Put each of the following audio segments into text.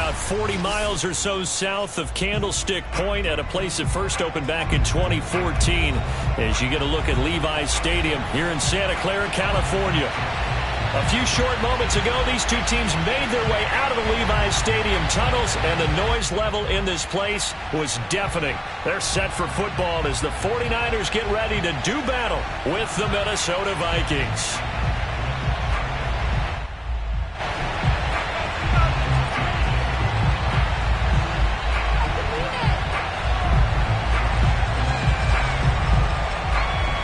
about 40 miles or so south of Candlestick Point at a place that first opened back in 2014 as you get a look at Levi's Stadium here in Santa Clara, California. A few short moments ago, these two teams made their way out of the Levi's Stadium tunnels, and the noise level in this place was deafening. They're set for football as the 49ers get ready to do battle with the Minnesota Vikings.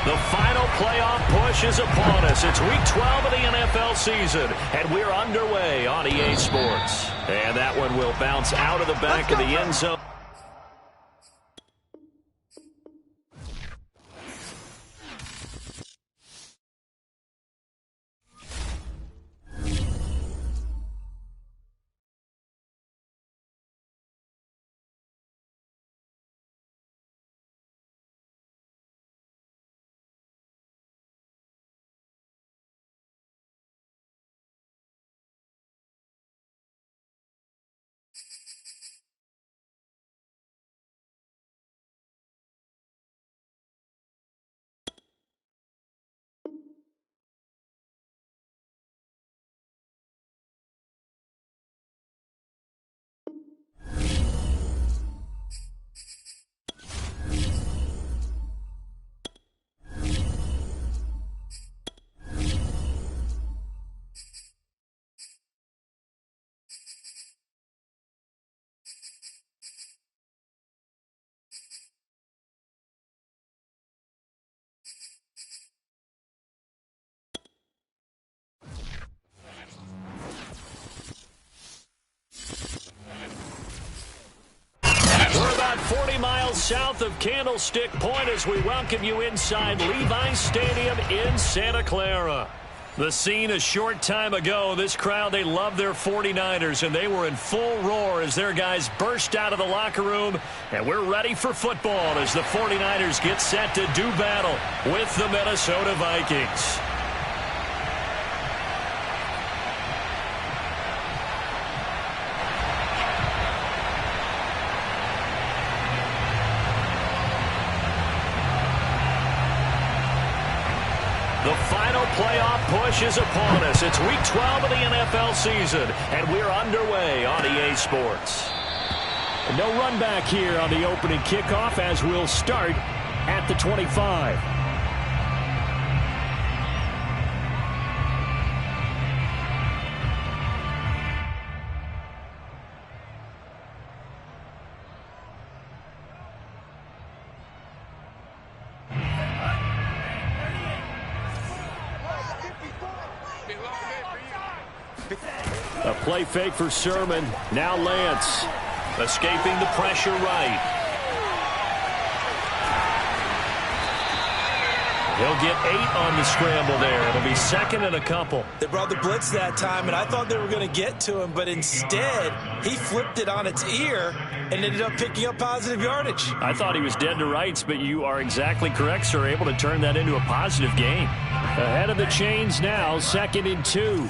The final playoff push is upon us. It's Week 12 of the NFL season, and we're underway on EA Sports. And that one will bounce out of the back of the end zone. We're about 40 miles south of Candlestick Point as we welcome you inside Levi's Stadium in Santa Clara. The scene a short time ago, this crowd, they love their 49ers, and they were in full roar as their guys burst out of the locker room. And we're ready for football as the 49ers get set to do battle with the Minnesota Vikings. The final playoff push is upon us. It's Week 12 of the NFL season, and we're underway on EA Sports. No run back here on the opening kickoff as we'll start at the 25. A play fake for Sermon. Now Lance. Escaping the pressure right. He'll get 8 on the scramble there. It'll be second and a couple. They brought the blitz that time, and I thought they were going to get to him, but instead he flipped it on its ear and ended up picking up positive yardage. I thought he was dead to rights, but you are exactly correct, sir. Able to turn that into a positive gain. Ahead of the chains now, 2nd and 2.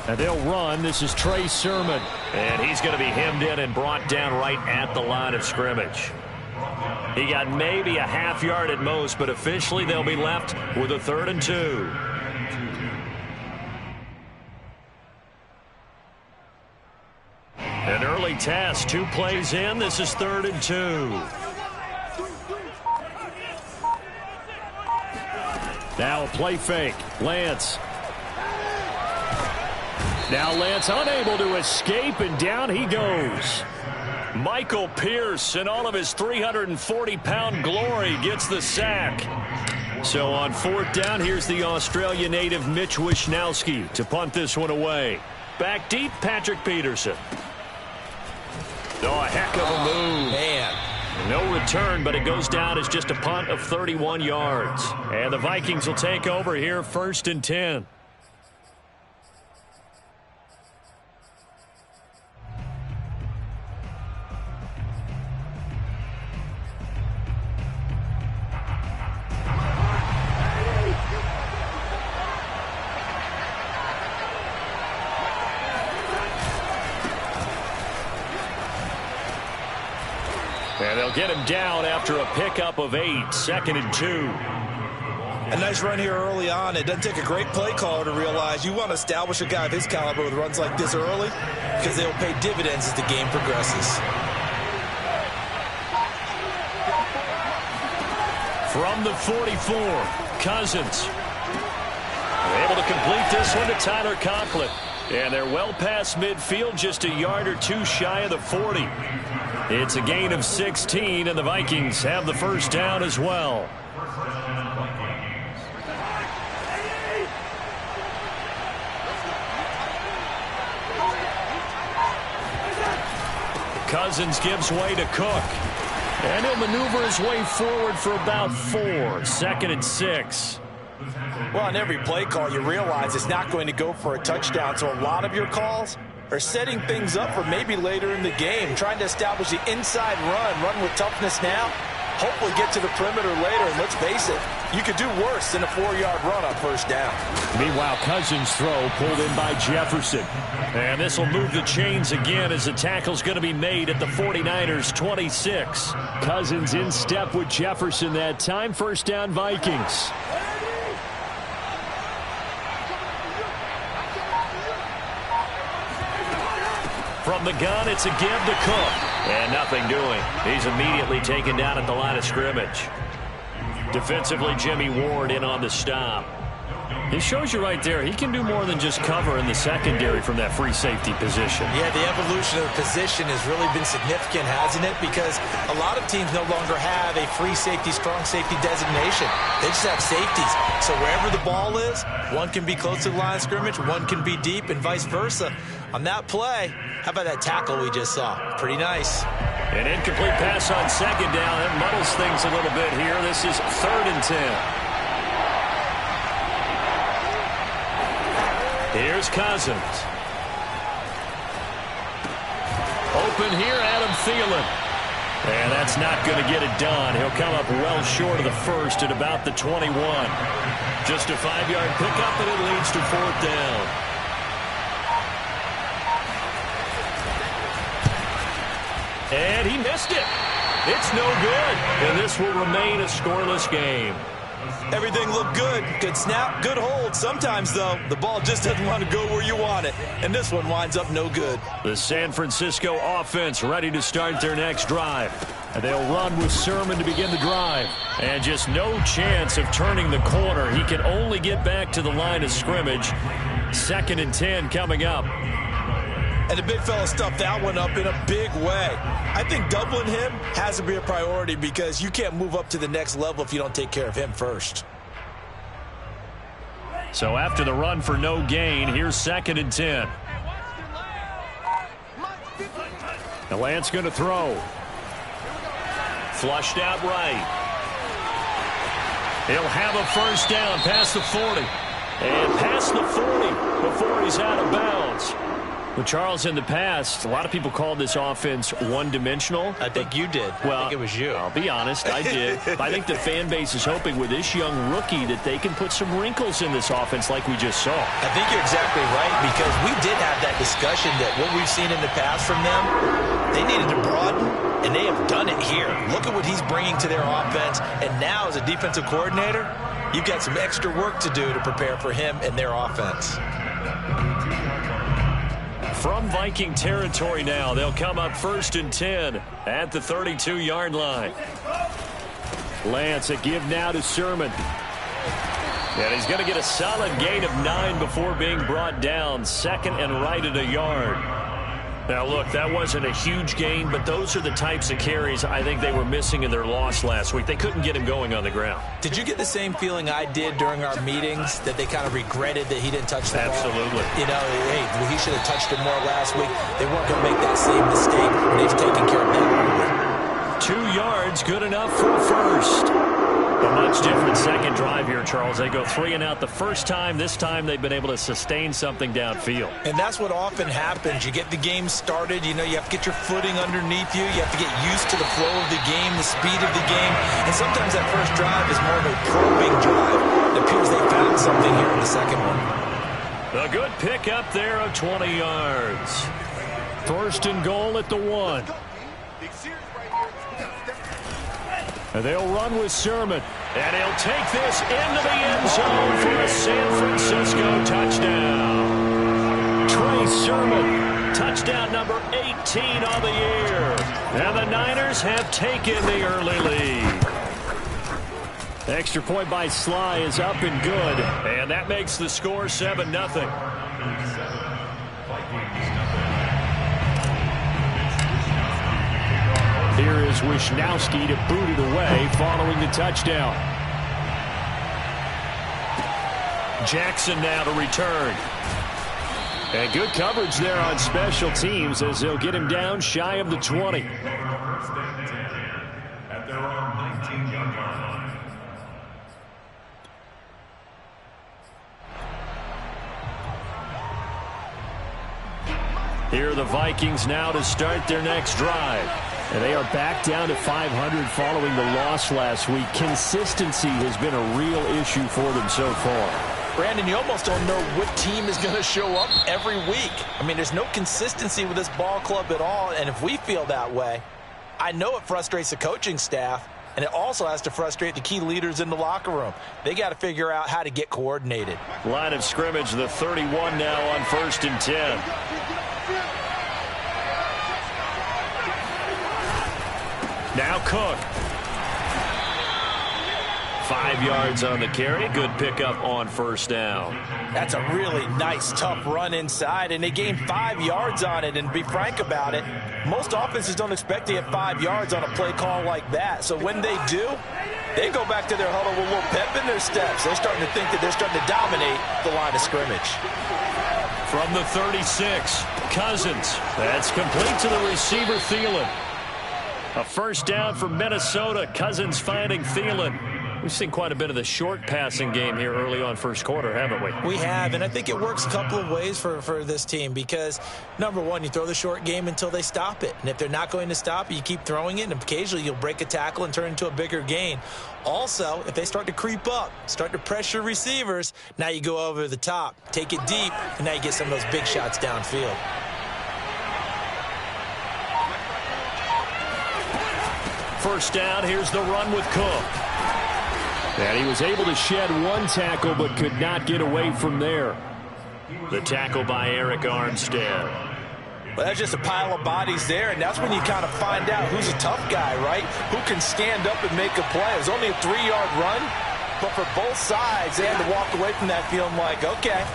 And they'll run. This is Trey Sermon. And he's going to be hemmed in and brought down right at the line of scrimmage. He got maybe a half yard at most, but officially they'll be left with a 3rd and 2. An early test, 2 plays in. This is 3rd and 2. Now a play fake. Lance. Now Lance unable to escape, and down he goes. Michael Pierce, in all of his 340-pound glory, gets the sack. So on 4th down, here's the Australia native Mitch Wishnowsky to punt this one away. Back deep, Patrick Peterson. Oh, a heck of a move. Man. No return, but it goes down as just a punt of 31 yards. And the Vikings will take over here, 1st and 10. And they'll get him down after a pickup of 8, 2nd and 2. A nice run here early on. It doesn't take a great play caller to realize you want to establish a guy of his caliber with runs like this early because they'll pay dividends as the game progresses. From the 44, Cousins. They're able to complete this one to Tyler Conklin. And they're well past midfield, just a yard or two shy of the 40. It's a gain of 16, and the Vikings have the first down as well. Cousins gives way to Cook. And he'll maneuver his way forward for about 4, 2nd and 6. Well, on every play call, you realize it's not going to go for a touchdown. So a lot of your calls are setting things up for maybe later in the game, trying to establish the inside run with toughness now, hopefully get to the perimeter later. And let's face it, you could do worse than a 4-yard run on first down. Meanwhile, Cousins' throw pulled in by Jefferson. And this will move the chains again as the tackle's going to be made at the 49ers' 26. Cousins in step with Jefferson that time. First down, Vikings. From the gun, it's a give to Cook. And nothing doing. He's immediately taken down at the line of scrimmage. Defensively, Jimmy Ward in on the stop. He shows you right there, he can do more than just cover in the secondary from that free safety position. Yeah, the evolution of the position has really been significant, hasn't it? Because a lot of teams no longer have a free safety, strong safety designation. They just have safeties. So wherever the ball is, one can be close to the line of scrimmage, one can be deep, and vice versa. On that play, how about that tackle we just saw? Pretty nice. An incomplete pass on second down. That muddles things a little bit here. This is 3rd and 10. Here's Cousins. Open here, Adam Thielen. And that's not going to get it done. He'll come up well short of the first at about the 21. Just a 5-yard pickup, and it leads to 4th down. And he missed it. It's no good. And this will remain a scoreless game. Everything looked good. Good snap, good hold. Sometimes, though, the ball just doesn't want to go where you want it. And this one winds up no good. The San Francisco offense ready to start their next drive. And they'll run with Sermon to begin the drive. And just no chance of turning the corner. He can only get back to the line of scrimmage. 2nd and 10 coming up. And the big fella stuffed that one up in a big way. I think doubling him has to be a priority because you can't move up to the next level if you don't take care of him first. So after the run for no gain, here's 2nd and 10. The Lance going to throw. Flushed out right. He'll have a first down past the 40. And past the 40 before he's out of bounds. Well, Charles, in the past, a lot of people called this offense one-dimensional. I think you did. Well, I think it was you. I'll be honest, I did. I think the fan base is hoping with this young rookie that they can put some wrinkles in this offense like we just saw. I think you're exactly right because we did have that discussion that what we've seen in the past from them, they needed to broaden, and they have done it here. Look at what he's bringing to their offense, and now as a defensive coordinator, you've got some extra work to do to prepare for him and their offense. From Viking territory now, they'll come up 1st and 10 at the 32-yard line. Lance, a give now to Sermon. And he's going to get a solid gain of 9 before being brought down. 2nd and right at a yard. Now, look, that wasn't a huge gain, but those are the types of carries I think they were missing in their loss last week. They couldn't get him going on the ground. Did you get the same feeling I did during our meetings, that they kind of regretted that he didn't touch the ball? Absolutely. You know, hey, he should have touched it more last week. They weren't going to make that same mistake, and they've taken care of that. 2 yards, good enough for a first. A much different second drive here, Charles. They go 3 and out the first time. This time they've been able to sustain something downfield. And that's what often happens. You get the game started. You know, you have to get your footing underneath you. You have to get used to the flow of the game, the speed of the game. And sometimes that first drive is more of a probing drive. It appears they found something here in the second one. A good pick up there of 20 yards. 1st and goal at the 1. And they'll run with Sermon. And he'll take this into the end zone for a San Francisco touchdown. Trey Sermon, touchdown number 18 on the year. And the Niners have taken the early lead. Extra point by Sly is up and good. And that makes the score 7-0. Here is Wisnowski to boot it away following the touchdown. Jackson now to return. And good coverage there on special teams as they'll get him down shy of the 20. At their own 19-yard line. Here are the Vikings now to start their next drive. And they are back down to 500 following the loss last week. Consistency has been a real issue for them so far. Brandon, you almost don't know what team is going to show up every week. I mean, there's no consistency with this ball club at all, and if we feel that way, I know it frustrates the coaching staff, and it also has to frustrate the key leaders in the locker room. They got to figure out how to get coordinated. Line of scrimmage, the 31 now on 1st and 10. Now Cook. 5 yards on the carry. Good pickup on 1st down. That's a really nice, tough run inside, and they gained 5 yards on it. And to be frank about it, most offenses don't expect to get 5 yards on a play call like that. So when they do, they go back to their huddle with a little pep in their steps. They're starting to think that they're starting to dominate the line of scrimmage. From the 36, Cousins. That's complete to the receiver, Thielen. A 1st down for Minnesota. Cousins finding Thielen. We've seen quite a bit of the short passing game here early on 1st quarter, haven't we? We have, and I think it works a couple of ways for this team because, number one, you throw the short game until they stop it. And if they're not going to stop it, you keep throwing it, and occasionally you'll break a tackle and turn into a bigger gain. Also, if they start to creep up, start to pressure receivers, now you go over the top, take it deep, and now you get some of those big shots downfield. 1st down, here's the run with Cook. And he was able to shed 1 tackle but could not get away from there. The tackle by Eric Armstead. Well, that's just a pile of bodies there, and that's when you kind of find out who's a tough guy, right? Who can stand up and make a play. It was only a 3-yard run, but for both sides, they had to walk away from that feeling like, okay,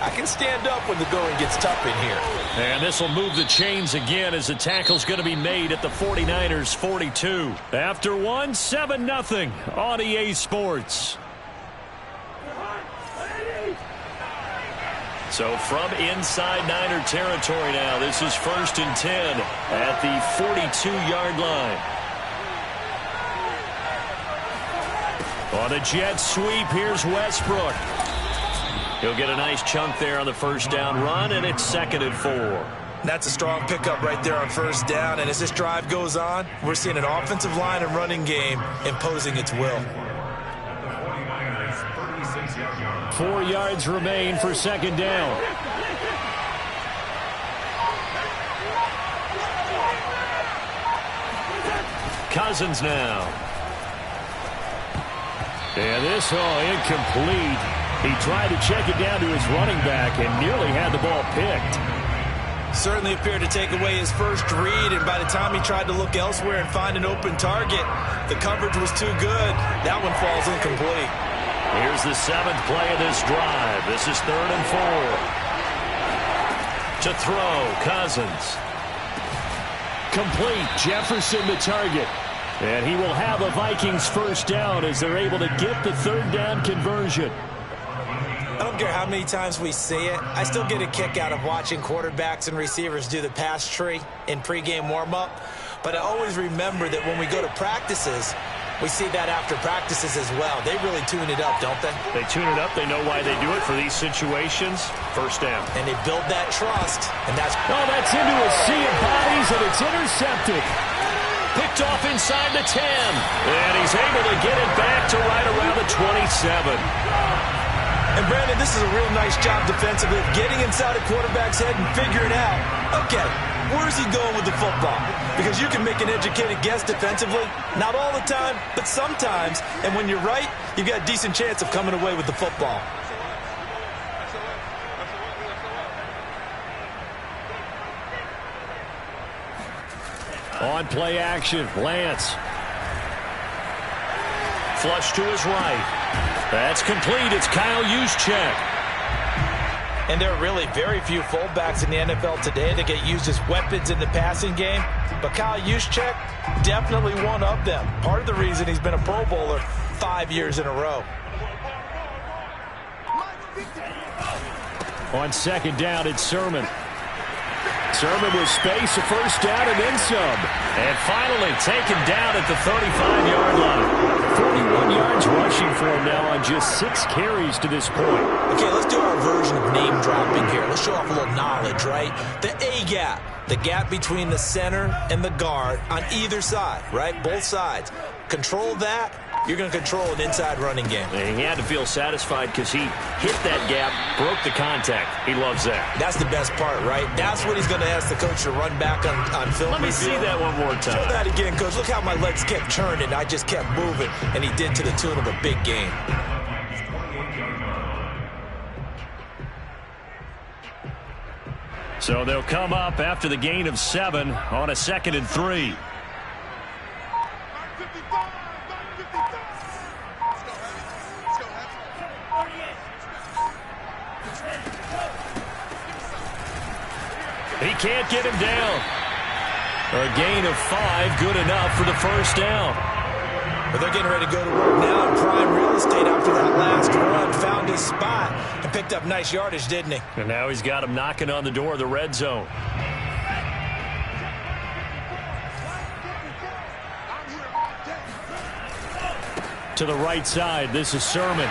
I can stand up when the going gets tough in here. And this will move the chains again as the tackle's going to be made at the 49ers 42. After 1, 7-0 on EA Sports. So from inside Niner territory now, this is 1st and 10 at the 42-yard line. On a jet sweep, here's Westbrook. He'll get a nice chunk there on the 1st down run, and it's 2nd and 4. That's a strong pickup right there on 1st down, and as this drive goes on, we're seeing an offensive line and running game imposing its will. 4 yards remain for 2nd down. Cousins now. And this, incomplete. He tried to check it down to his running back and nearly had the ball picked. Certainly appeared to take away his first read, and by the time he tried to look elsewhere and find an open target, the coverage was too good. That one falls incomplete. Here's the 7th play of this drive. This is 3rd and 4. To throw, Cousins. Complete, Jefferson the target. And he will have a Vikings 1st down as they're able to get the 3rd down conversion. I don't care how many times we see it. I still get a kick out of watching quarterbacks and receivers do the pass tree in pregame warm-up. But I always remember that when we go to practices, we see that after practices as well. They really tune it up, don't they? They tune it up. They know why they do it for these situations. 1st down. And they build that trust. And that's into a sea of bodies, and it's intercepted. Picked off inside the 10. And he's able to get it back to right around the 27. And, Brandon, this is a real nice job defensively of getting inside a quarterback's head and figuring out, okay, where's he going with the football? Because you can make an educated guess defensively. Not all the time, but sometimes. And when you're right, you've got a decent chance of coming away with the football. On play action, Lance. Flush to his right. That's complete. It's Kyle Juszczyk. And there are really very few fullbacks in the NFL today that get used as weapons in the passing game. But Kyle Juszczyk, definitely one of them. Part of the reason he's been a Pro Bowler 5 years in a row. On second down, it's Sermon. Sermon with space, a first down, and then some. And finally taken down at the 35-yard line. 41 yards rushing for him now on just 6 carries to this point. Okay, let's do our version of name dropping here. Let's show off a little knowledge, right? The A-gap, the gap between the center and the guard on either side, right? Both sides. Control that, you're going to control an inside running game. And he had to feel satisfied because he hit that gap, broke the contact. He loves that. That's the best part, right? That's what he's going to ask the coach to run back on film. Let me see that one more time. Show that again, coach. Look how my legs kept turning. I just kept moving, and he did to the tune of a big game. So they'll come up after the gain of 7 on a 2nd and 3. He can't get him down. A gain of 5, good enough for the first down. But they're getting ready to go to work now in prime real estate after that last run. Found his spot and picked up nice yardage, didn't he? And now he's got him knocking on the door of the red zone. To the right side, this is Sermon.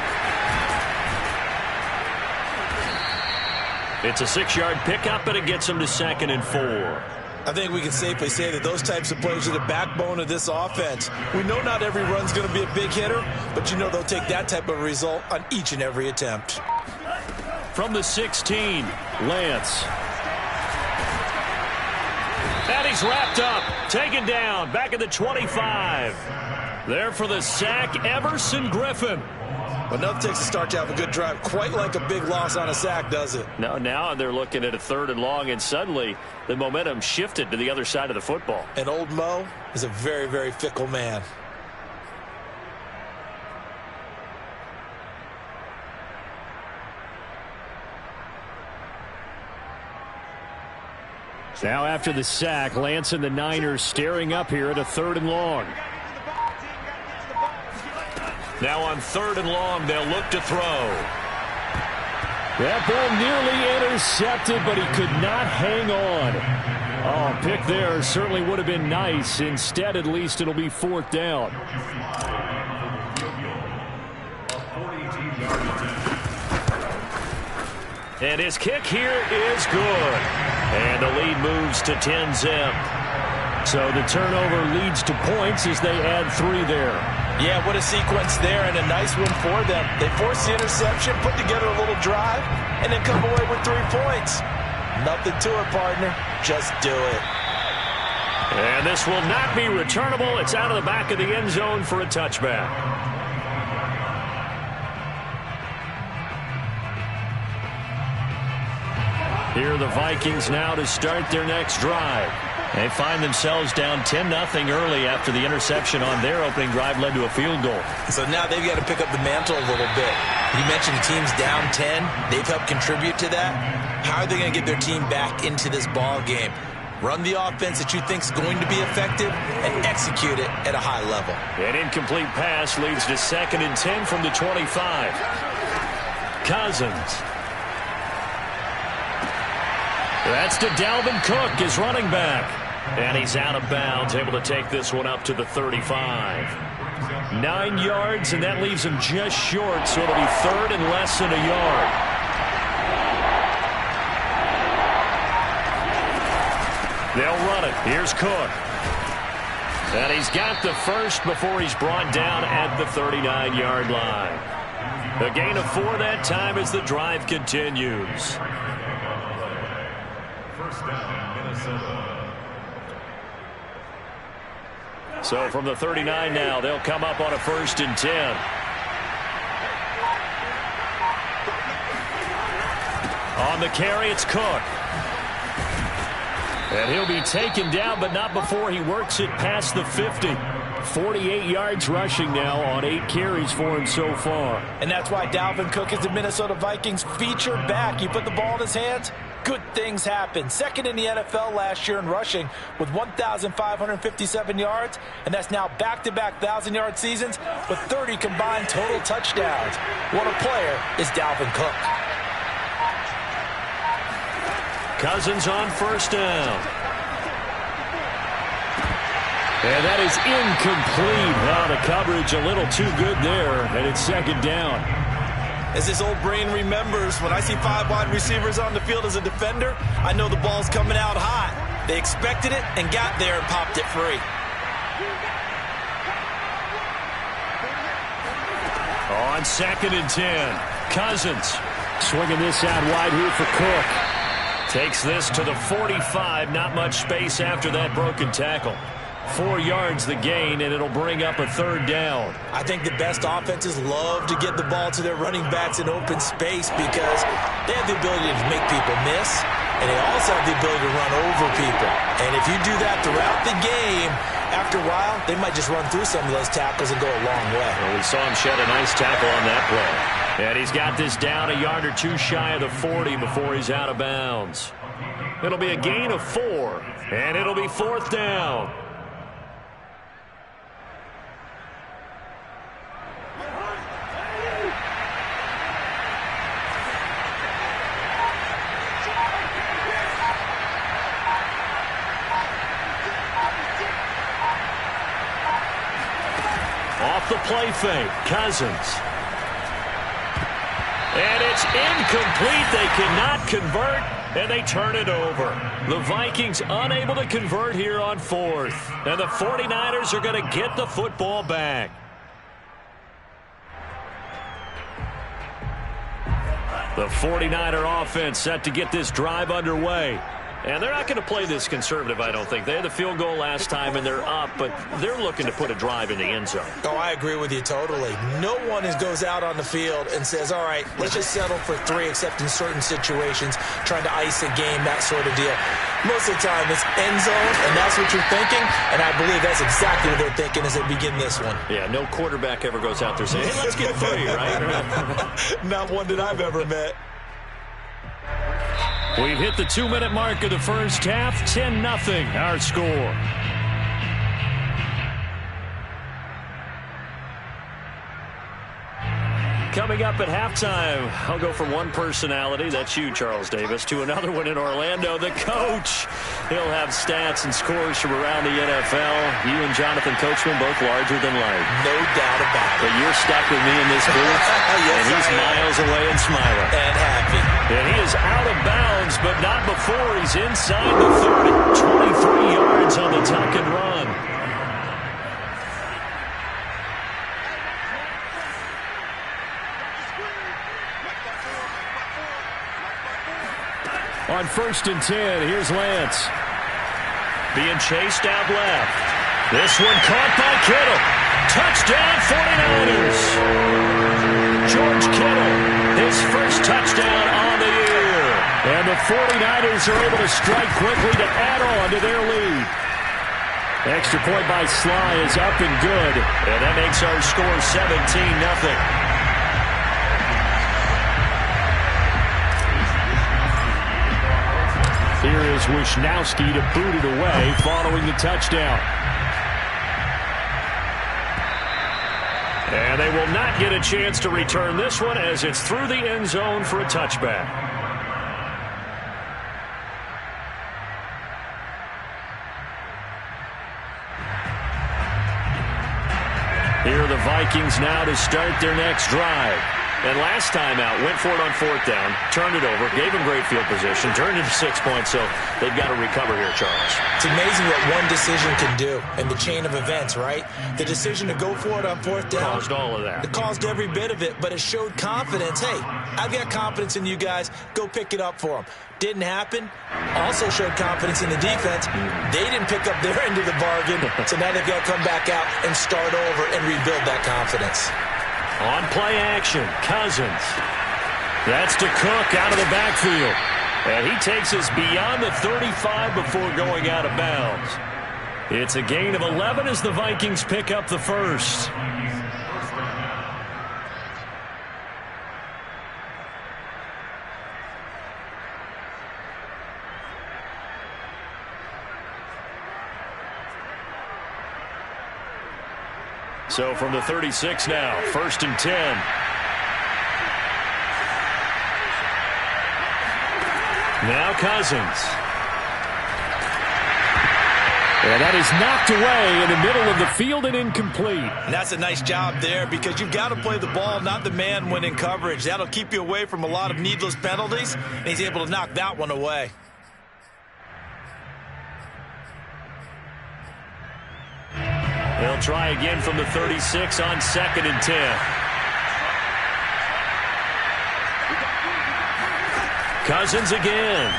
It's a 6-yard pickup, and it gets him to 2nd and 4. I think we can safely say that those types of plays are the backbone of this offense. We know not every run's going to be a big hitter, but you know they'll take that type of result on each and every attempt. From the 16, Lance. And he's wrapped up, taken down, back at the 25. There for the sack, Everson Griffin. But nothing takes a start to have a good drive, quite like a big loss on a sack, does it? No, now they're looking at a 3rd and long, and suddenly the momentum shifted to the other side of the football. And old Mo is a very, very fickle man. Now after the sack, Lance and the Niners staring up here at a 3rd and long. Now on 3rd and long, they'll look to throw. That ball nearly intercepted, but he could not hang on. Oh, pick there certainly would have been nice. Instead, at least it'll be 4th down. And his kick here is good. And the lead moves to 10-zip. So the turnover leads to points as they add 3 there. Yeah, what a sequence there, and a nice one for them. They force the interception, put together a little drive, and then come away with 3 points. Nothing to it, partner. Just do it. And this will not be returnable. It's out of the back of the end zone for a touchback. Here are the Vikings now to start their next drive. They find themselves down 10-0 early after the interception on their opening drive led to a field goal. So now they've got to pick up the mantle a little bit. You mentioned the team's down 10. They've helped contribute to that. How are they going to get their team back into this ball game? Run the offense that you think is going to be effective and execute it at a high level. An incomplete pass leads to 2nd and 10 from the 25. Cousins. That's to Dalvin Cook, his running back. And he's out of bounds, able to take this one up to the 35. 9 yards, and that leaves him just short, so it'll be 3rd and less than a yard. They'll run it. Here's Cook. And he's got the first before he's brought down at the 39-yard line. A gain of 4 that time as the drive continues. First down, Minnesota. So from the 39 now, they'll come up on a 1st and 10. On the carry, it's Cook. And he'll be taken down, but not before he works it past the 50. 48 yards rushing now on 8 carries for him so far. And that's why Dalvin Cook is the Minnesota Vikings featured back. You put the ball in his hands, good things happen. Second in the NFL last year in rushing with 1,557 yards, and that's now back-to-back 1,000-yard seasons with 30 combined total touchdowns. What a player is Dalvin Cook. Cousins on 1st down. And that is incomplete. Now the coverage a little too good there, and it's 2nd down. As this old brain remembers, when I see 5 wide receivers on the field as a defender, I know the ball's coming out hot. They expected it and got there and popped it free. On 2nd and 10, Cousins swinging this out wide here for Cook. Takes this to the 45. Not much space after that broken tackle. 4 yards the gain, and it'll bring up a 3rd down. I think the best offenses love to get the ball to their running backs in open space because they have the ability to make people miss, and they also have the ability to run over people. And if you do that throughout the game, after a while, they might just run through some of those tackles and go a long way. Well, we saw him shed a nice tackle on that play. And he's got this down a yard or 2 shy of the 40 before he's out of bounds. It'll be a gain of 4, and it'll be 4th down. Off the play fake, Cousins. And it's incomplete. They cannot convert, and they turn it over. The Vikings unable to convert here on 4th. And the 49ers are going to get the football back. The 49er offense set to get this drive underway. And they're not going to play this conservative, I don't think. They had the field goal last time, and they're up, but they're looking to put a drive in the end zone. Oh, I agree with you totally. No one goes out on the field and says, all right, let's just settle for 3, except in certain situations, trying to ice a game, that sort of deal. Most of the time, it's end zone, and that's what you're thinking, and I believe that's exactly what they're thinking as they begin this one. Yeah, no quarterback ever goes out there saying, hey, let's get 3, right? Not one that I've ever met. We've hit the 2-minute mark of the first half. 10-0 our score. Coming up at halftime, I'll go from one personality, that's you, Charles Davis, to another one in Orlando, the coach. He'll have stats and scores from around the NFL. You and Jonathan Coachman both larger than life. No doubt about it. But you're stuck with me in this booth, yes, and he's miles away and smiling. And happy. And he is out of bounds, but not before he's inside the 30. 23 yards on the tuck and run. On 1st and 10, here's Lance. Being chased out left. This one caught by Kittle. Touchdown 49ers. George Kittle, his first touchdown on the year. And the 49ers are able to strike quickly to add on to their lead. Extra point by Sly is up and good. And that makes our score 17-0. Here is Wisnowski to boot it away following the touchdown. And they will not get a chance to return this one as it's through the end zone for a touchback. Here are the Vikings now to start their next drive. And last time out, went for it on 4th down, turned it over, gave him great field position, turned it to 6 points, so they've got to recover here, Charles. It's amazing what one decision can do in the chain of events, right? The decision to go for it on 4th down. Caused all of that. It caused every bit of it, but it showed confidence. Hey, I've got confidence in you guys. Go pick it up for them. Didn't happen. Also showed confidence in the defense. They didn't pick up their end of the bargain, so now they've got to come back out and start over and rebuild that confidence. On play action, Cousins. That's to Cook out of the backfield. And he takes us beyond the 35 before going out of bounds. It's a gain of 11 as the Vikings pick up the first. So from the 36 now, 1st and 10. Now Cousins. And that is knocked away in the middle of the field and incomplete. And that's a nice job there because you've got to play the ball, not the man when in coverage. That'll keep you away from a lot of needless penalties, and he's able to knock that one away. They'll try again from the 36 on 2nd and 10. Cousins again.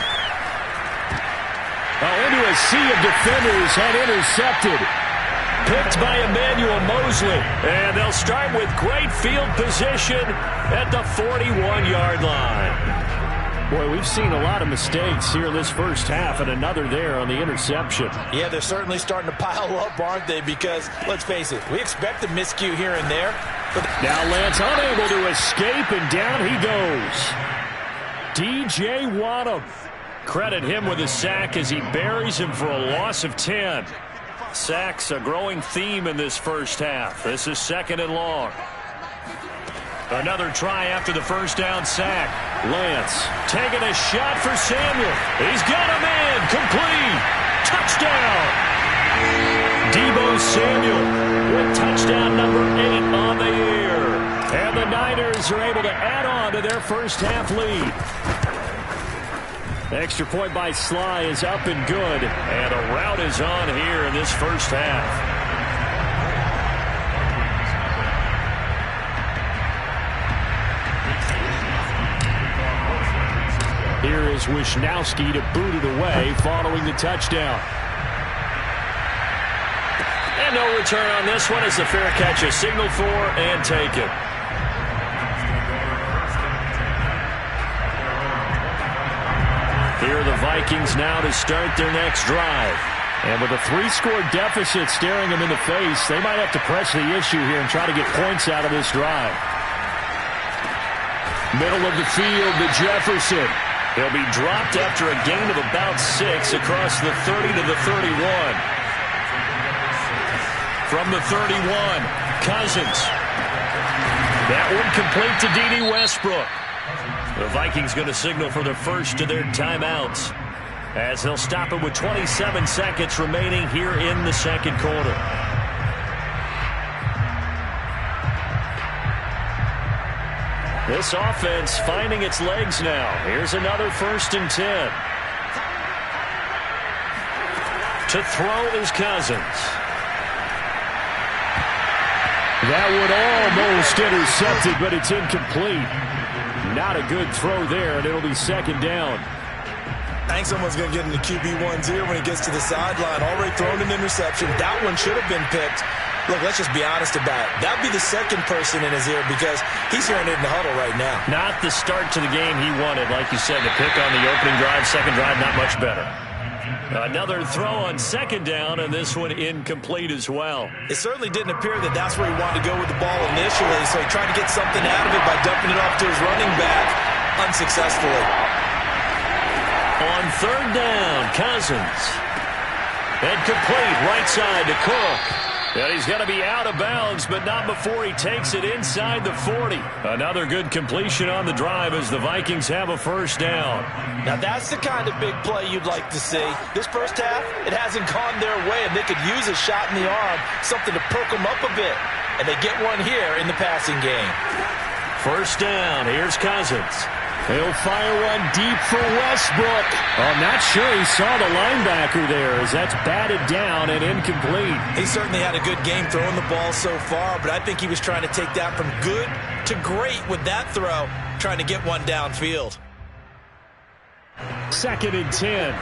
Into a sea of defenders and intercepted. Picked by Emmanuel Mosley. And they'll start with great field position at the 41-yard line. Boy, we've seen a lot of mistakes here in this first half, and another there on the interception. Yeah, they're certainly starting to pile up, aren't they? Because, let's face it, we expect a miscue here and there. But now Lance unable to escape, and down he goes. DJ Wadham. Credit him with a sack as he buries him for a loss of 10. Sacks a growing theme in this first half. This is 2nd and long. Another try after the first down sack. Lance taking a shot for Samuel. He's got him in. Complete. Touchdown. Deebo Samuel with touchdown number 8 on the year. And the Niners are able to add on to their first half lead. Extra point by Sly is up and good. And a rout is on here in this first half. Here is Wisnowski to boot it away following the touchdown. And no return on this one as the fair catch is signaled for and taken. Here are the Vikings now to start their next drive. And with a 3-score deficit staring them in the face, they might have to press the issue here and try to get points out of this drive. Middle of the field to Jefferson. He'll be dropped after a gain of about 6 across the 30 to the 31. From the 31, Cousins. That one complete to D.D. Westbrook. The Vikings going to signal for the first of their timeouts as they'll stop it with 27 seconds remaining here in the second quarter. This offense finding its legs now. Here's another 1st and 10. To throw is Cousins. That one almost intercepted, but it's incomplete. Not a good throw there, and it'll be 2nd down. I think someone's going to get in the QB1's ear when he gets to the sideline. Already thrown an interception. That one should have been picked. Look, let's just be honest about it. That would be the second person in his ear because he's hearing it in the huddle right now. Not the start to the game he wanted, like you said, to pick on the opening drive. Second drive, not much better. Another throw on 2nd down, and this one incomplete as well. It certainly didn't appear that that's where he wanted to go with the ball initially, so he tried to get something out of it by dumping it off to his running back unsuccessfully. On 3rd down, Cousins. And complete, right side to Cook. And he's going to be out of bounds, but not before he takes it inside the 40. Another good completion on the drive as the Vikings have a 1st down. Now that's the kind of big play you'd like to see. This first half, it hasn't gone their way, and they could use a shot in the arm, something to perk them up a bit. And they get one here in the passing game. First down. Here's Cousins. He'll fire one deep for Westbrook. I'm not sure he saw the linebacker there as that's batted down and incomplete. He certainly had a good game throwing the ball so far, but I think he was trying to take that from good to great with that throw, trying to get one downfield. 2nd and 10.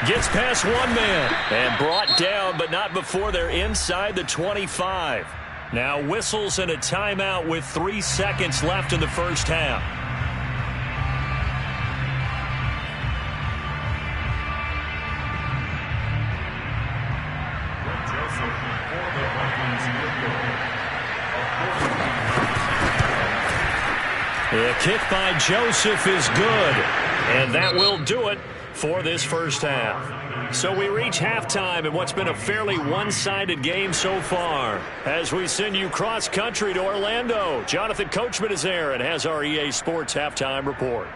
Gets past one man and brought down, but not before they're inside the 25. Now whistles and a timeout with 3 seconds left in the first half. The kick by Joseph is good, and that will do it for this first half. So we reach halftime in what's been a fairly one-sided game so far. As we send you cross-country to Orlando, Jonathan Coachman is there and has our EA Sports Halftime Report.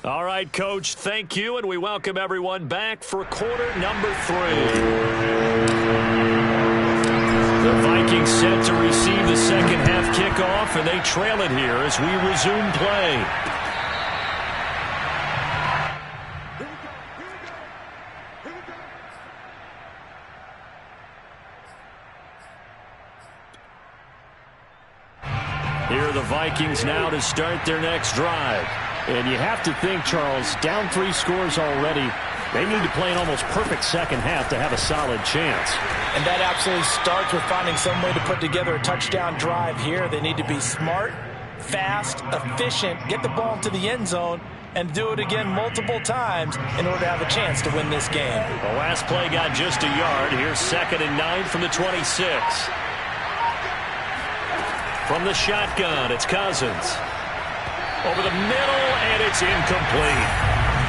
All right, Coach, thank you, and we welcome everyone back for quarter number 3. The Vikings set to receive the second half kickoff, and they trail it here as we resume play. Here are the Vikings now to start their next drive. And you have to think, Charles, down 3 scores already. They need to play an almost perfect second half to have a solid chance. And that absolutely starts with finding some way to put together a touchdown drive here. They need to be smart, fast, efficient, get the ball into the end zone, and do it again multiple times in order to have a chance to win this game. The last play got just a yard. Here's 2nd and 9 from the 26. From the shotgun, it's Cousins. Over the middle, and it's incomplete.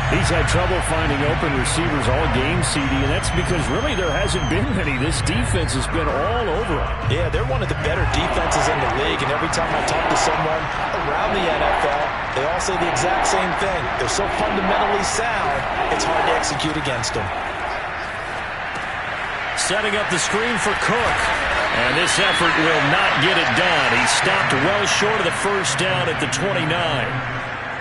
He's had trouble finding open receivers all game, CD, and that's because really there hasn't been many. This defense has been all over him. Yeah, they're one of the better defenses in the league, and every time I talk to someone around the NFL, they all say the exact same thing. They're so fundamentally sound, it's hard to execute against them. Setting up the screen for Cook. And this effort will not get it done. He stopped well short of the first down at the 29.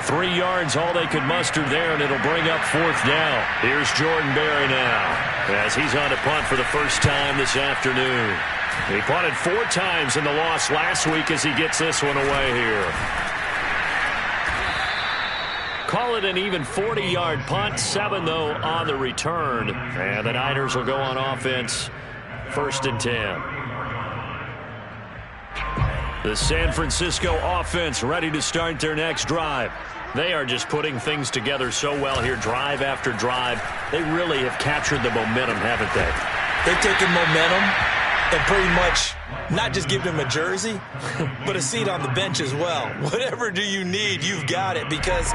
3 yards, all they could muster there, and it'll bring up 4th down. Here's Jordan Berry now, as he's on to punt for the first time this afternoon. He punted 4 times in the loss last week as he gets this one away here. Call it an even 40-yard punt, 7, though, on the return. And the Niners will go on offense, 1st and 10. The San Francisco offense ready to start their next drive. They are just putting things together so well here, drive after drive. They really have captured the momentum, haven't they? They've taken momentum and pretty much not just give them a jersey, but a seat on the bench as well. Whatever do you need, you've got it, because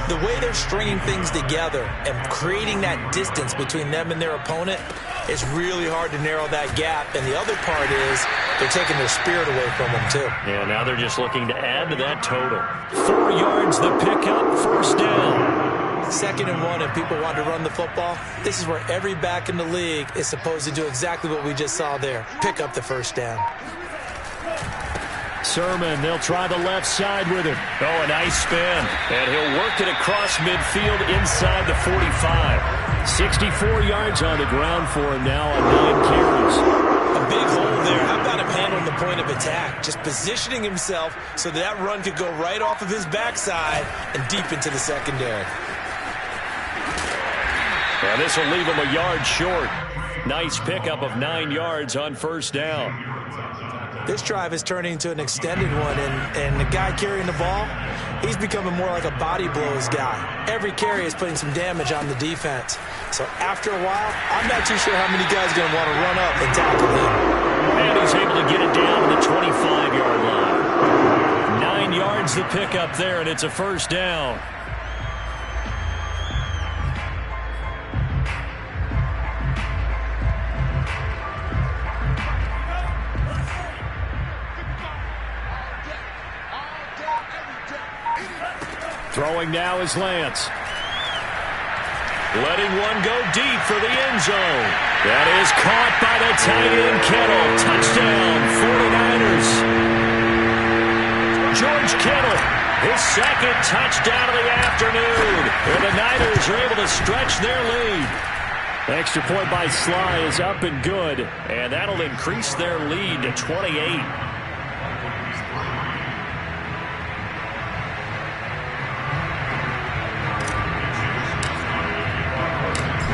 the way they're stringing things together and creating that distance between them and their opponent, it's really hard to narrow that gap. And the other part is they're taking their spirit away from them, too. Yeah, now they're just looking to add to that total. 4 yards the pickup, 1st down. 2nd and 1, and people want to run the football. This is where every back in the league is supposed to do exactly what we just saw there. Pick up the 1st down. Sermon, they'll try the left side with him. Oh, a nice spin. And he'll work it across midfield inside the 45. 64 yards on the ground for him now on 9 carries. A big hole there. How about him handling the point of attack? Just positioning himself so that run could go right off of his backside and deep into the secondary. And this will leave him a yard short. Nice pickup of 9 yards on 1st down. This drive is turning into an extended one, and the guy carrying the ball, he's becoming more like a body blows guy. Every carry is putting some damage on the defense. So after a while, I'm not too sure how many guys are going to want to run up and tackle him. And he's able to get it down to the 25-yard line. 9 yards the pickup there, and it's a 1st down. Throwing now is Lance. letting one go deep for the end zone. That is caught by the tight end Kittle. Touchdown, 49ers. George Kittle, his second touchdown of the afternoon. And the Niners are able to stretch their lead. Extra point by Sly is up and good, and that'll increase their lead to 28.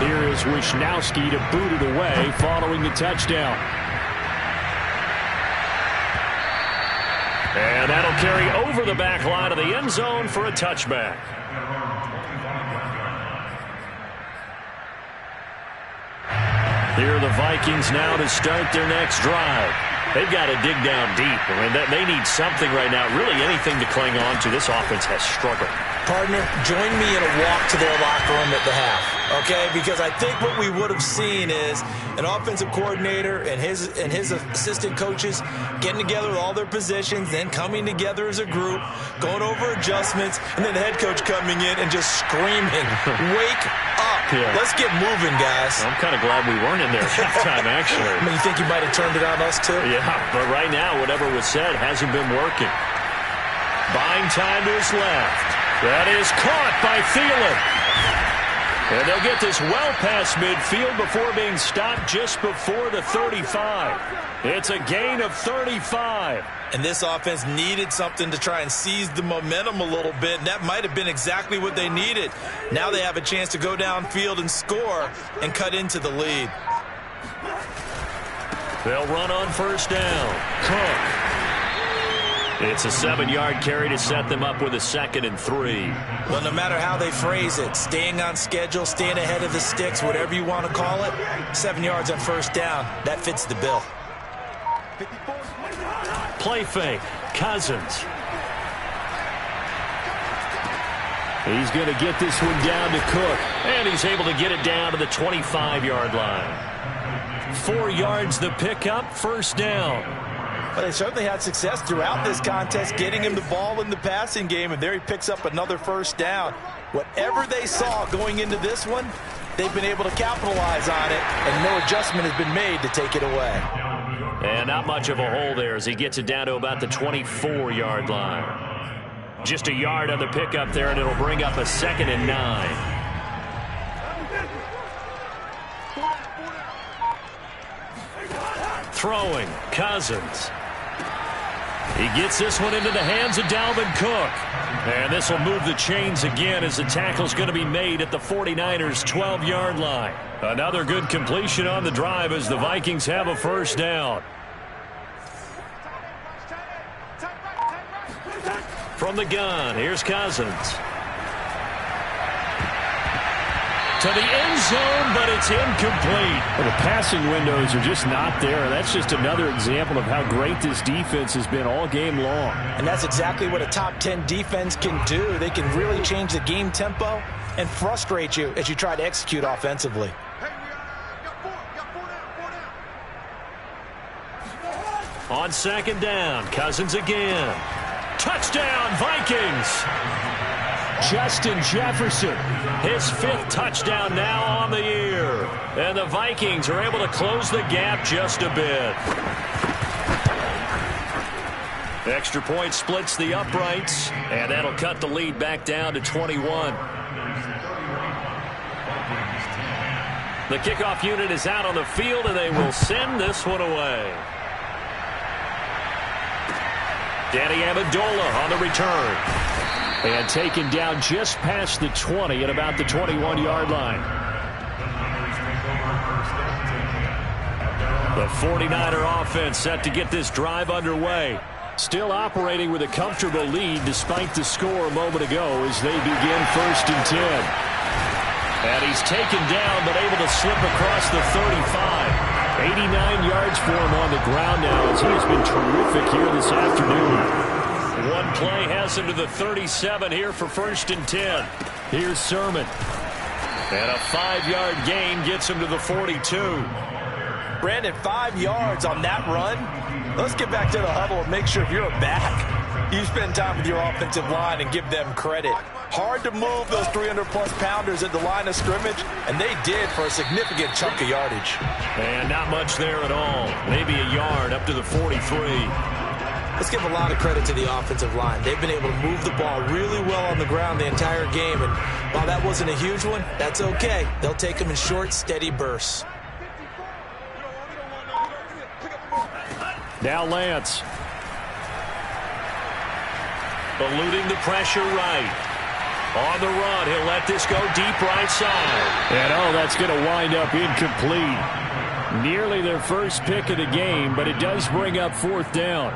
Here is Wisnowski to boot it away following the touchdown. And that'll carry over the back line of the end zone for a touchback. Here are the Vikings now to start their next drive. They've got to dig down deep. I mean, they need something right now, really anything to cling on to. This offense has struggled. Partner, join me in a walk to their locker room at the half, okay? Because I think what we would have seen is an offensive coordinator and his assistant coaches getting together with all their positions, then coming together as a group, going over adjustments, and then the head coach coming in and just screaming, "Wake up. Yeah. Let's get moving, guys." I'm kind of glad we weren't in there at halftime, actually. I mean, you think you might have turned it on us, too? Yeah, but right now, whatever was said hasn't been working. Buying time to his left. That is caught by Thielen. And they'll get this well past midfield before being stopped just before the 35. It's a gain of 35. And this offense needed something to try and seize the momentum a little bit, and that might have been exactly what they needed. Now they have a chance to go downfield and score and cut into the lead. They'll run on first down. Cook. It's a 7-yard carry to set them up with a 2nd and 3. Well, no matter how they phrase it, staying on schedule, staying ahead of the sticks, whatever you want to call it, 7 yards on first down, that fits the bill. Play fake. Cousins. He's going to get this one down to Cook. And he's able to get it down to the 25-yard line. 4 yards the pickup, first down. Well, they certainly had success throughout this contest, getting him the ball in the passing game, and there he picks up another first down. Whatever they saw going into this one, they've been able to capitalize on it, and no adjustment has been made to take it away. And not much of a hole there as he gets it down to about the 24-yard line. Just a yard on the pickup there, and it'll bring up a 2nd and 9. Throwing, Cousins. He gets this one into the hands of Dalvin Cook. And this will move the chains again as the tackle's going to be made at the 49ers' 12-yard line. Another good completion on the drive as the Vikings have a first down. From the gun, here's Cousins. To the end zone, but it's incomplete. Well, the passing windows are just not there. That's just another example of how great this defense has been all game long. And that's exactly what a top 10 defense can do. They can really change the game tempo and frustrate you as you try to execute offensively. On second down, Cousins again. Touchdown, Vikings! Justin Jefferson, his 5th touchdown now on the year. And the Vikings are able to close the gap just a bit. Extra point splits the uprights, and that'll cut the lead back down to 21. The kickoff unit is out on the field, and they will send this one away. Danny Amendola on the return. And taken down just past the 20 at about the 21-yard line. The 49er offense set to get this drive underway. Still operating with a comfortable lead despite the score a moment ago as they begin 1st and 10. And he's taken down but able to slip across the 35. 89 yards for him on the ground now as he has been terrific here this afternoon. One play has him to the 37 here for 1st and 10. Here's Sermon. And a 5-yard gain gets him to the 42. Brandon, 5 yards on that run. Let's get back to the huddle and make sure if you're back, you spend time with your offensive line and give them credit. Hard to move those 300-plus pounders at the line of scrimmage, and they did for a significant chunk of yardage. And not much there at all. Maybe a yard up to the 43. Let's give a lot of credit to the offensive line. They've been able to move the ball really well on the ground the entire game, and while that wasn't a huge one, that's okay. They'll take them in short, steady bursts. Now Lance. Eluding the pressure right. On the run, he'll let this go deep right side. And that's going to wind up incomplete. Nearly their first pick of the game, but it does bring up fourth down.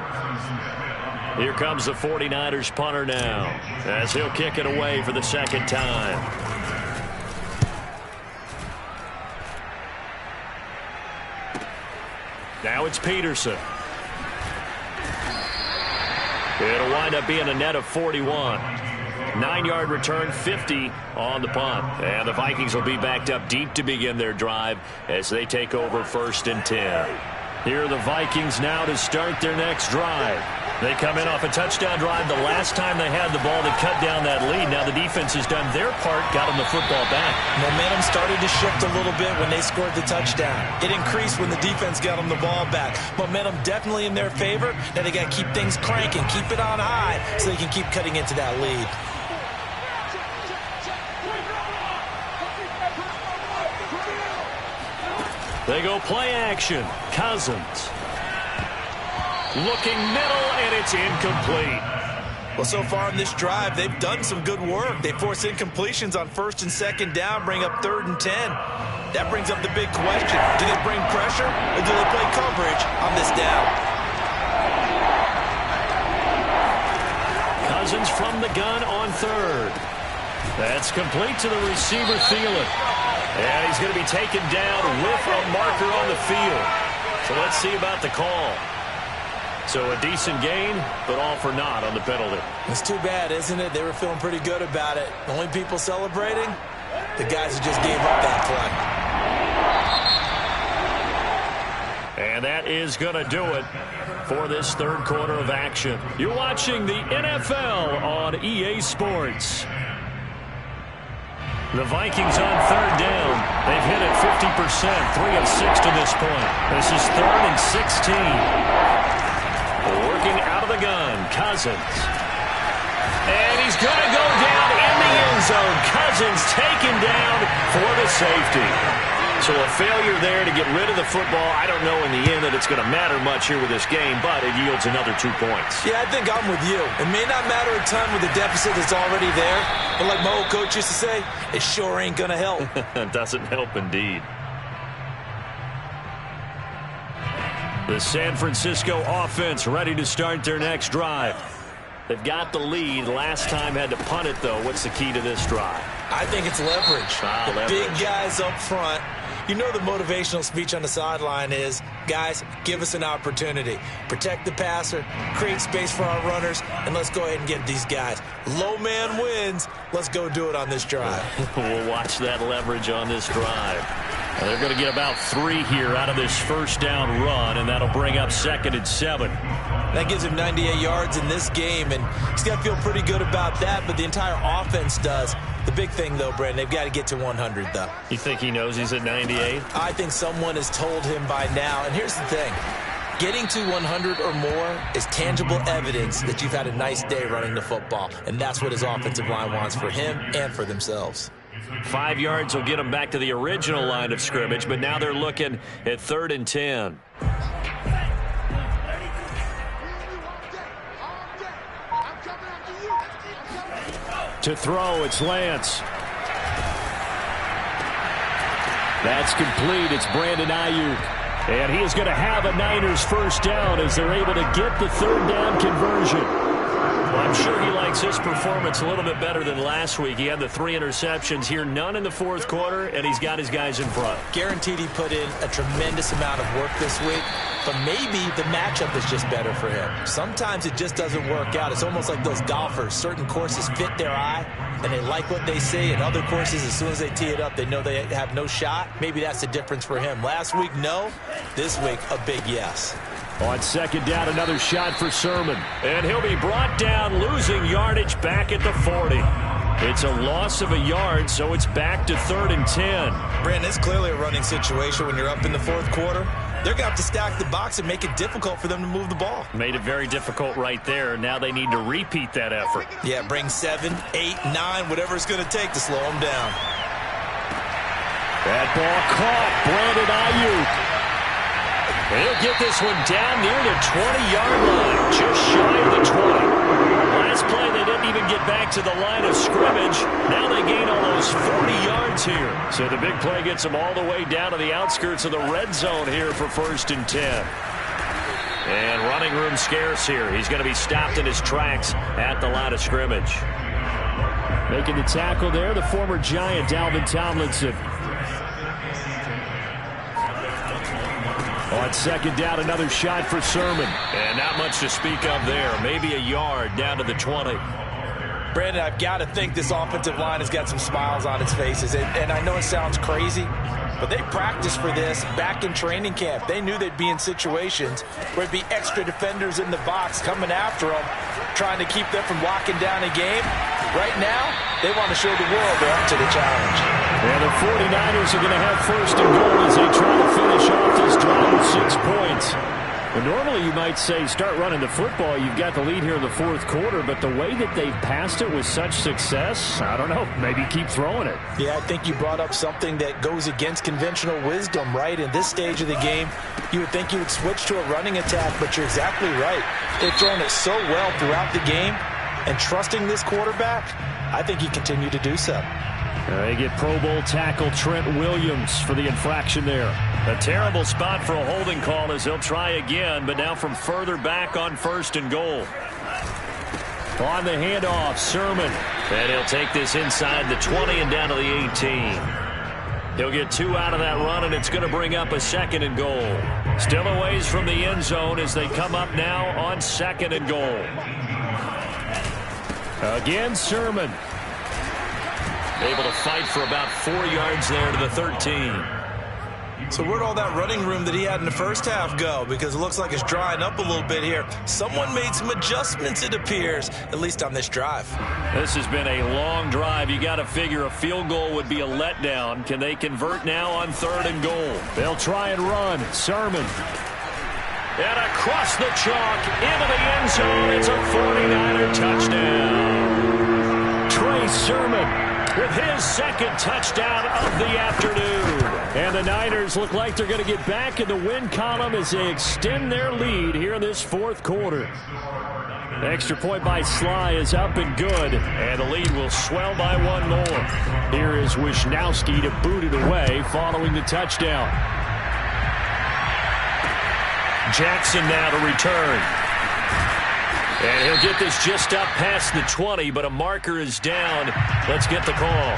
Here comes the 49ers punter now, as he'll kick it away for the second time. Now it's Peterson. It'll wind up being a net of 41. 9-yard return, 50 on the punt. And the Vikings will be backed up deep to begin their drive as they take over 1st and 10. Here are the Vikings now to start their next drive. They come in off a touchdown drive the last time they had the ball to cut down that lead. Now the defense has done their part, got them the football back. Momentum started to shift a little bit when they scored the touchdown. It increased when the defense got them the ball back. Momentum definitely in their favor. Now they got to keep things cranking, keep it on high so they can keep cutting into that lead. They go play action. Cousins. Looking middle, and it's incomplete. Well, so far in this drive, they've done some good work. They force incompletions on 1st and 2nd down, bring up 3rd and 10. That brings up the big question. Do they bring pressure, or do they play coverage on this down? Cousins from the gun on 3rd. That's complete to the receiver, Thielen. And he's going to be taken down with a marker on the field. So let's see about the call. So a decent gain, but all for naught on the penalty. It's too bad, isn't it? They were feeling pretty good about it. The only people celebrating, the guys who just gave up that play. And that is going to do it for this 3rd quarter of action. You're watching the NFL on EA Sports. The Vikings on 3rd down. They've hit it 50%, 3 of 6 to this point. This is 3rd and 16. Working out of the gun, Cousins. And he's going to go down in the end zone. Cousins taken down for the safety. So a failure there to get rid of the football. I don't know in the end that it's going to matter much here with this game, but it yields another 2 points. Yeah, I think I'm with you. It may not matter a ton with the deficit that's already there, but like my old coach used to say, it sure ain't going to help. It doesn't help indeed. The San Francisco offense ready to start their next drive. They've got the lead. Last time had to punt it, though. What's the key to this drive? I think it's leverage. Leverage. Big guys up front. You know the motivational speech on the sideline is, guys, give us an opportunity. Protect the passer, create space for our runners, and let's go ahead and get these guys. Low man wins. Let's go do it on this drive. We'll watch that leverage on this drive. And they're going to get about 3 here out of this 1st down run, and that'll bring up 2nd and 7. That gives him 98 yards in this game, and he's got to feel pretty good about that, but the entire offense does. The big thing, though, Brandon, they've got to get to 100, though. You think he knows he's at 98? I think someone has told him by now, and here's the thing. Getting to 100 or more is tangible evidence that you've had a nice day running the football, and that's what his offensive line wants for him and for themselves. 5 yards will get them back to the original line of scrimmage, but now they're looking at 3rd and 10. To throw, it's Lance. That's complete. It's Brandon Ayuk. And he is going to have a Niners 1st down as they're able to get the 3rd down conversion. Well, I'm sure he likes his performance a little bit better than last week. He had the 3 interceptions here, none in the 4th quarter, and he's got his guys in front. Guaranteed he put in a tremendous amount of work this week, but maybe the matchup is just better for him. Sometimes it just doesn't work out. It's almost like those golfers. Certain courses fit their eye, and they like what they see, and other courses, as soon as they tee it up, they know they have no shot. Maybe that's the difference for him. Last week, no. This week, a big yes. On 2nd down, another shot for Sermon. And he'll be brought down, losing yardage back at the 40. It's a loss of a yard, so it's back to 3rd and 10. Brandon, it's clearly a running situation when you're up in the 4th quarter. They're going to have to stack the box and make it difficult for them to move the ball. Made it very difficult right there. Now they need to repeat that effort. Yeah, bring 7, 8, 9, whatever it's going to take to slow them down. That ball caught. Brandon Ayuk. He'll get this one down near the 20-yard line, just shy of the 20. Last play, they didn't even get back to the line of scrimmage. Now they gain almost 40 yards here. So the big play gets them all the way down to the outskirts of the red zone here for 1st and 10. And running room scarce here. He's going to be stopped in his tracks at the line of scrimmage. Making the tackle there, the former Giant, Dalvin Tomlinson. On 2nd down, another shot for Sermon. And not much to speak of there. Maybe a yard down to the 20. Brandon, I've got to think this offensive line has got some smiles on its faces. And I know it sounds crazy, but they practiced for this back in training camp. They knew they'd be in situations where it'd be extra defenders in the box coming after them, trying to keep them from locking down a game. Right now, they want to show the world they're up to the challenge. And the 49ers are going to have 1st and goal as they try to finish off this drive with 6 points. Well, normally you might say start running the football. You've got the lead here in the 4th quarter, but the way that they've passed it with such success, I don't know, maybe keep throwing it. Yeah, I think you brought up something that goes against conventional wisdom, right? In this stage of the game, you would think you would switch to a running attack, but you're exactly right. They've thrown it so well throughout the game, and trusting this quarterback, I think he continued to do so. They get Pro Bowl tackle Trent Williams for the infraction there. A terrible spot for a holding call as he'll try again, but now from further back on 1st and goal. On the handoff, Sermon. And he'll take this inside the 20 and down to the 18. He'll get 2 out of that run, and it's going to bring up a 2nd and goal. Still a ways from the end zone as they come up now on 2nd and goal. Again, Sermon. Able to fight for about 4 yards there to the 13. So where'd all that running room that he had in the first half go? Because it looks like it's drying up a little bit here. Someone made some adjustments, it appears, at least on this drive. This has been a long drive. You got to figure a field goal would be a letdown. Can they convert now on 3rd and goal? They'll try and run. Sermon. And across the chalk into the end zone. It's a 49er touchdown. Trey Sermon with his 2nd touchdown of the afternoon. And the Niners look like they're going to get back in the win column as they extend their lead here in this 4th quarter. Extra point by Sly is up and good. And the lead will swell by 1 more. Here is Wisnowski to boot it away following the touchdown. Jackson now to return. And he'll get this just up past the 20, but a marker is down. Let's get the call.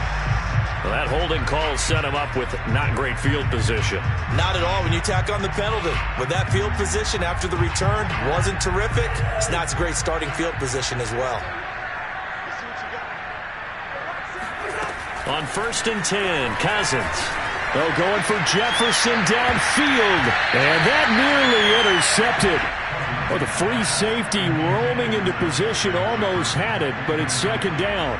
Well, that holding call set him up with not great field position. Not at all when you tack on the penalty. With that field position after the return wasn't terrific, it's not a great starting field position as well. On 1st and 10, Cousins. They're going for Jefferson downfield. And that nearly intercepted. Oh, the free safety roaming into position almost had it, but it's 2nd down.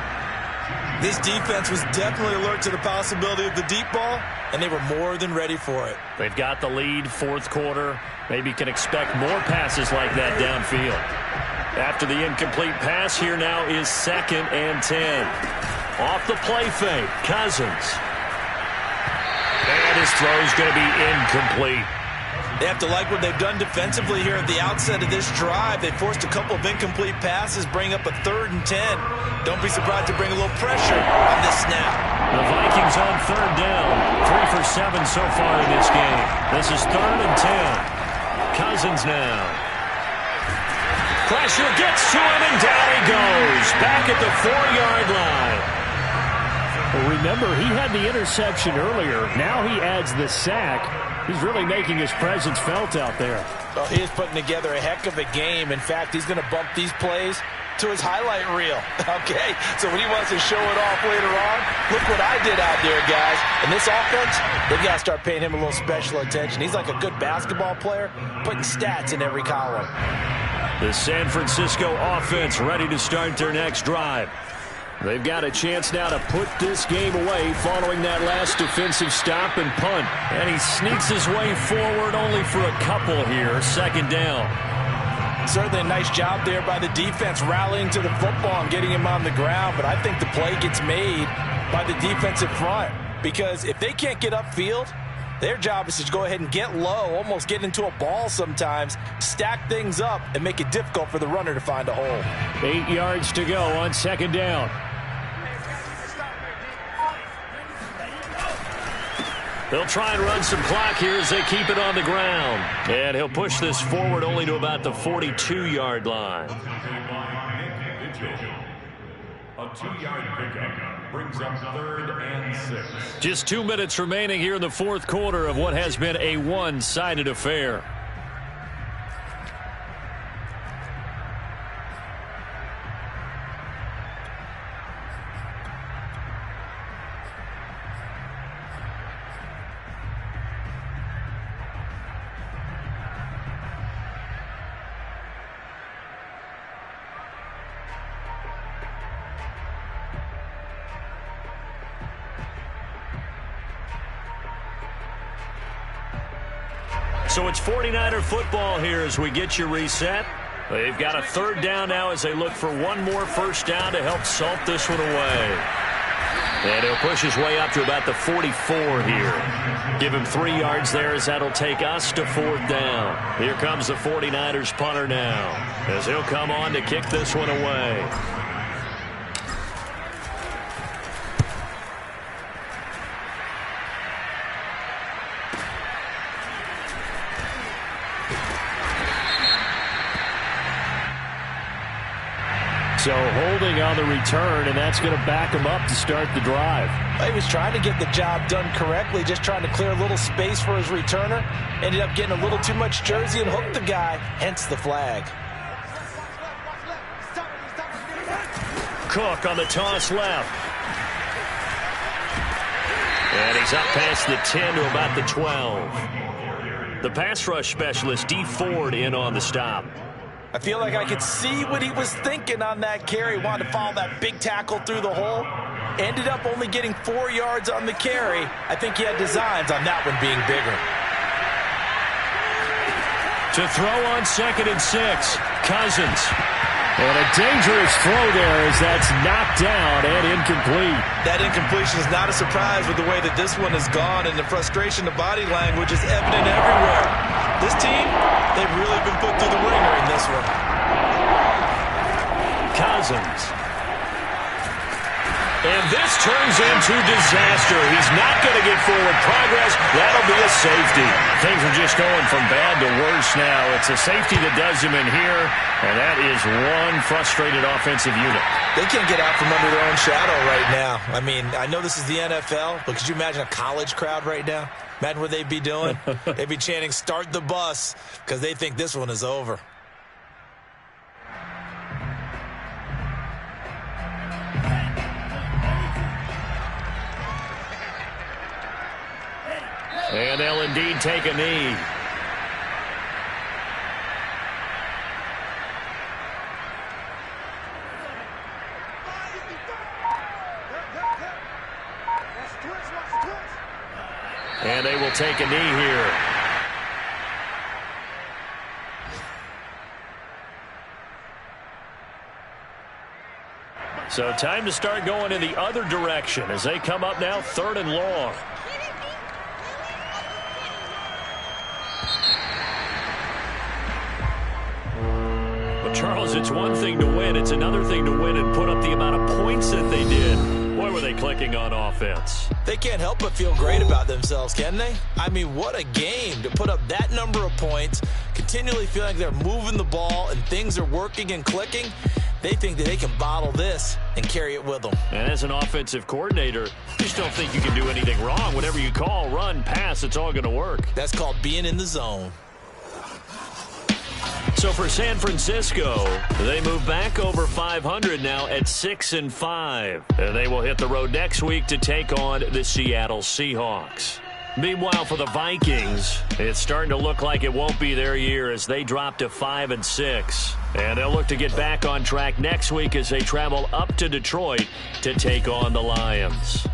This defense was definitely alert to the possibility of the deep ball, and they were more than ready for it. They've got the lead, 4th quarter. Maybe can expect more passes like that downfield. After the incomplete pass, here now is 2nd and 10. Off the play fake, Cousins. And his throw's going to be incomplete. They have to like what they've done defensively here at the outset of this drive. They forced a couple of incomplete passes, bring up a 3rd and 10. Don't be surprised to bring a little pressure on this snap. The Vikings on 3rd down. 3 for 7 so far in this game. This is 3rd and 10. Cousins now. Pressure gets to him, and down he goes. Back at the 4-yard line. Well, remember, he had the interception earlier. Now he adds the sack. He's really making his presence felt out there. Oh, he is putting together a heck of a game. In fact, he's going to bump these plays to his highlight reel. Okay, so when he wants to show it off later on, look what I did out there, guys. And this offense, they've got to start paying him a little special attention. He's like a good basketball player, putting stats in every column. The San Francisco offense ready to start their next drive. They've got a chance now to put this game away following that last defensive stop and punt. And he sneaks his way forward only for a couple here. Second down. Certainly a nice job there by the defense rallying to the football and getting him on the ground. But I think the play gets made by the defensive front. Because if they can't get upfield, their job is to go ahead and get low, almost get into a ball sometimes, stack things up, and make it difficult for the runner to find a hole. 8 yards to go on second down. They'll try and run some clock here as they keep it on the ground. And he'll push this forward only to about the 42-yard line. A 2-yard pickup brings up 3rd and 6. Just 2 minutes remaining here in the fourth quarter of what has been a one-sided affair. So it's 49er football here as we get you reset. They've got a 3rd down now as they look for one more first down to help salt this one away. And he'll push his way up to about the 44 here. Give him 3 yards there as that'll take us to 4th down. Here comes the 49ers punter now as he'll come on to kick this one away. So holding on the return, and that's going to back him up to start the drive. He was trying to get the job done correctly, just trying to clear a little space for his returner. Ended up getting a little too much jersey and hooked the guy, hence the flag. Cook on the toss left. And he's up past the 10 to about the 12. The pass rush specialist, D. Ford, in on the stop. I feel like I could see what he was thinking on that carry. Wanted to follow that big tackle through the hole. Ended up only getting 4 yards on the carry. I think he had designs on that one being bigger. To throw on 2nd and 6, Cousins. And a dangerous throw there as that's knocked down and incomplete. That incompletion is not a surprise with the way that this one has gone, and the frustration, the body language is evident everywhere. This team, they've really been put through the ringer in this one. Cousins. And this turns into disaster. He's not going to get forward progress. That'll be a safety. Things are just going from bad to worse now. It's a safety that does him in here, and that is one frustrated offensive unit. They can't get out from under their own shadow right now. I mean, I know this is the NFL, but could you imagine a college crowd right now? Imagine what they'd be doing. They'd be chanting, "Start the bus," because they think this one is over. And they'll indeed take a knee. And they will take a knee here. So time to start going in the other direction as they come up now 3rd and long. But Charles, it's one thing to win. It's another thing to win and put up the amount of points that they did. Boy, were they clicking on offense. They can't help but feel great about themselves, can they? I mean, what a game to put up that number of points, continually feeling like they're moving the ball and things are working and clicking. They think that they can bottle this and carry it with them. And as an offensive coordinator, you just don't think you can do anything wrong. Whatever you call, run, pass, it's all going to work. That's called being in the zone. So for San Francisco, they move back over 500 now at 6-5. And they will hit the road next week to take on the Seattle Seahawks. Meanwhile, for the Vikings, it's starting to look like it won't be their year as they drop to 5-6. And they'll look to get back on track next week as they travel up to Detroit to take on the Lions.